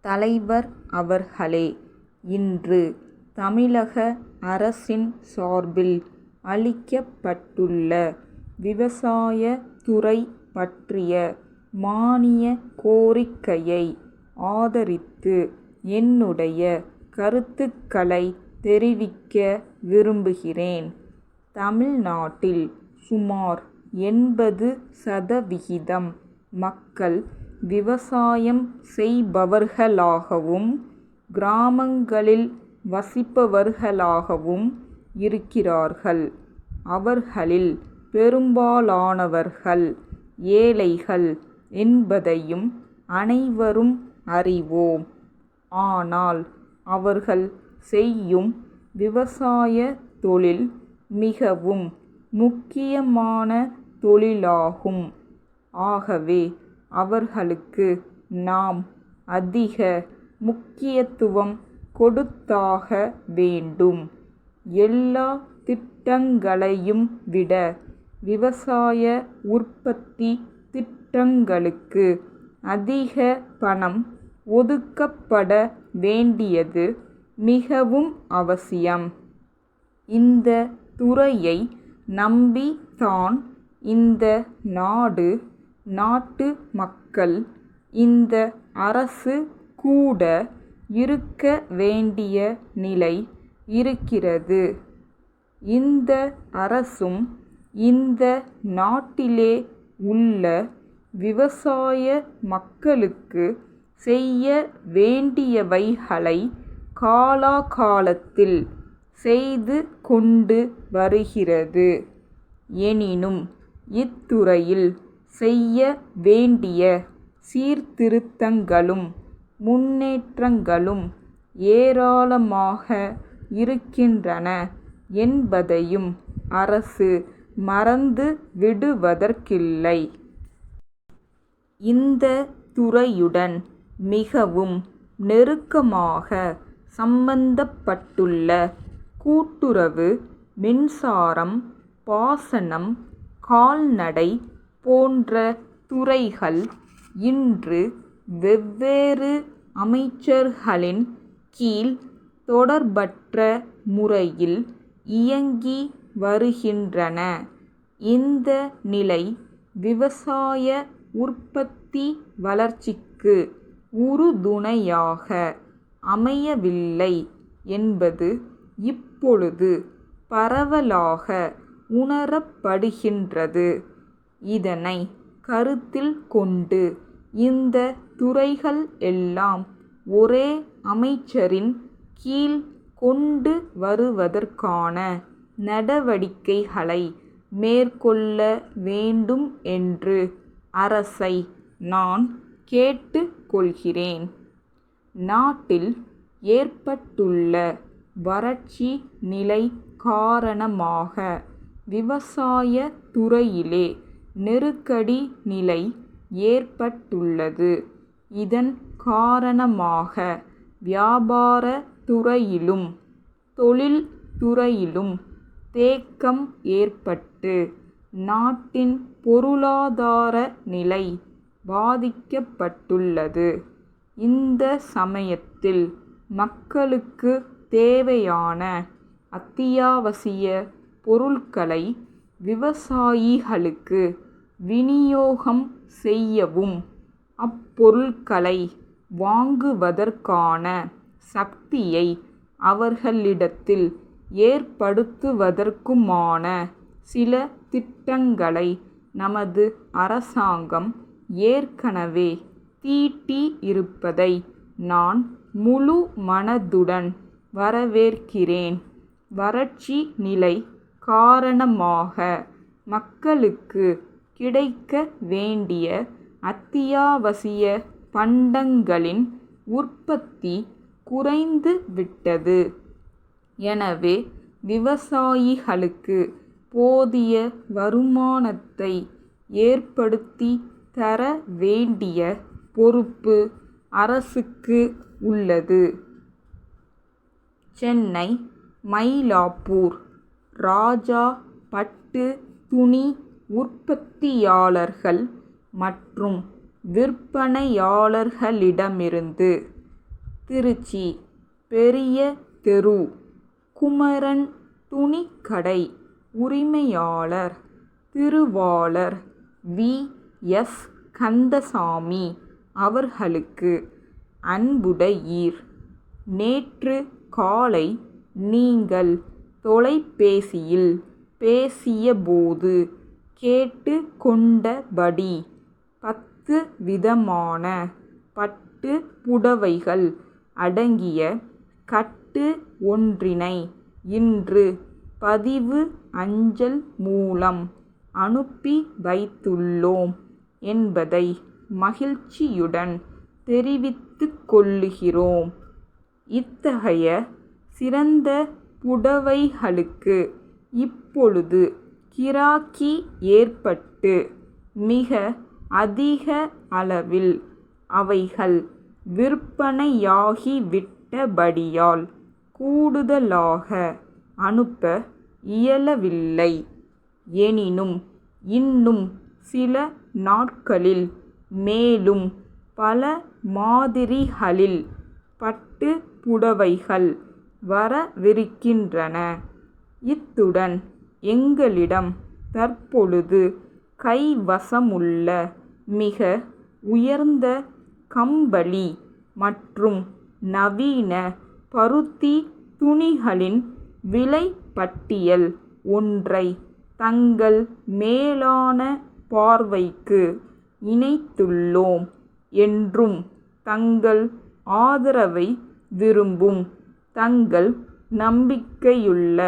தலைவர் அவர்களே, இன்று தமிழக அரசின் சார்பில் அளிக்கப்பட்டுள்ள விவசாயத் துறை பற்றிய மானிய கோரிக்கையை ஆதரித்து என்னுடைய கருத்துக்களை தெரிவிக்க விரும்புகிறேன். தமிழ்நாட்டில் சுமார் 80% மக்கள் விவசாயம் செய்பவர்களாகவும் கிராமங்களில் வசிப்பவர்களாகவும் இருக்கிறார்கள். அவர்களில் பெரும்பாலானவர்கள் ஏழைகள் என்பதையும் அனைவரும் அறிவோம். ஆனால் அவர்கள் செய்யும் விவசாய தொழில் மிகவும் முக்கியமான தொழிலாகும். ஆகவே அவர்களுக்கு நாம் அதிக முக்கியத்துவம் கொடுத்தாக வேண்டும். எல்லா திட்டங்களையும் விட விவசாய உற்பத்தி திட்டங்களுக்கு அதிக பணம் ஒதுக்கப்பட வேண்டியது மிகவும் அவசியம். இந்த துறையை நம்பித்தான் இந்த நாடு, நாட்டு மக்கள், இந்த அரசு கூட இருக்க வேண்டிய நிலை இருக்கிறது. இந்த அரசும் இந்த நாட்டிலே உள்ள விவசாய மக்களுக்கு செய்ய வேண்டியவைகளை காலாகாலத்தில் செய்து கொண்டு வருகிறது. எனினும் இத்துறையில் செய்ய வேண்டிய சீர்திருத்தங்களும் முன்னேற்றங்களும் ஏராளமாக இருக்கின்றன என்பதையும் அரசு மறந்து விடுவதற்கில்லை. இந்த துறையுடன் மிகவும் நெருக்கமாக சம்பந்தப்பட்டுள்ள கூட்டுறவு, மின்சாரம், பாசனம், கால்நடை போன்ற துறைகள் இன்று வெவ்வேறு அமைச்சர்களின் கீழ் தொடர்பற்ற முறையில் இயங்கி வருகின்றன. இந்த நிலை விவசாய உற்பத்தி வளர்ச்சிக்கு உறுதுணையாக அமையவில்லை என்பது இப்பொழுது பரவலாக உணரப்படுகின்றது. இதனை கருத்தில் கொண்டு இந்த துறைகள் எல்லாம் ஒரே அமைச்சரின் கீழ் கொண்டு வருவதற்கான நடவடிக்கைகளை மேற்கொள்ள வேண்டும் என்று அரசை நான் கேட்டுக் கொள்கிறேன். நாட்டில் ஏற்பட்டுள்ள வறட்சி நிலை காரணமாக விவசாய துறையிலே நெருக்கடி நிலை ஏற்பட்டுள்ளது. இதன் காரணமாக வியாபார துறையிலும் தொழில் துறையிலும் தேக்கம் ஏற்பட்டு நாட்டின் பொருளாதார நிலை பாதிக்கப்பட்டுள்ளது. இந்த சமயத்தில் மக்களுக்கு தேவையான அத்தியாவசிய பொருட்களை விவசாயிகளுக்கு விநியோகம் செய்யவும் அப்பொருட்களை வாங்குவதற்கான சக்தியை அவர்களிடத்தில் ஏற்படுத்துவதற்குமான சில திட்டங்களை நமது அரசாங்கம் ஏற்கனவே தீட்டி இருப்பதை நான் முழு மனதுடன் வரவேற்கிறேன். வறட்சி நிலை காரணமாக மக்களுக்கு கிடைக்க வேண்டிய அத்தியாவசிய பண்டங்களின் உற்பத்தி குறைந்து விட்டது. எனவே விவசாயிகளுக்கு போதிய வருமானத்தை ஏற்படுத்தி தர வேண்டிய பொறுப்பு அரசுக்கு உள்ளது. சென்னை, மயிலாப்பூர் ராஜா பட்டு துணி உற்பத்தியாளர்கள் மற்றும் விற்பனையாளர்களிடமிருந்து திருச்சி பெரிய தெரு குமரன் துணிக்கடை உரிமையாளர் திருவாளர் வி. எஸ். கந்தசாமி அவர்களுக்கு அன்புடையீர். நேற்று காலை நீங்கள் தொலைபேசியில் பேசியபோது கேட்டு கொண்டபடி 10 விதமான பட்டு புடவைகள் அடங்கிய கட்டு ஒன்றினை இன்று பதிவு அஞ்சல் மூலம் அனுப்பி வைத்துள்ளோம் என்பதை மகிழ்ச்சியுடன் தெரிவித்துக் கொள்ளுகிறோம். இத்தகைய சிறந்த புடவைகளுக்கு இப்பொழுது கிராக்கி ஏற்பட்டு மிக அதிக அளவில் அவைகள் விற்பனையாகிவிட்டபடியால் கூடுதலாக அனுப்ப இயலவில்லை. எனினும் இன்னும் சில நாட்களில் மேலும் பல மாதிரிகளில் பட்டு புடவைகள் வரவிருக்கின்றன. இத்துடன் எங்களிடம் தற்பொழுது கைவசமுள்ள மிக உயர்ந்த கம்பளி மற்றும் நவீன பருத்தி துணிகளின் விலைப்பட்டியல் ஒன்றை தங்கள் மேலான பார்வைக்கு இணைத்துள்ளோம். என்றும் தங்கள் ஆதரவை விரும்பும் தங்கள் நம்பிக்கையுள்ள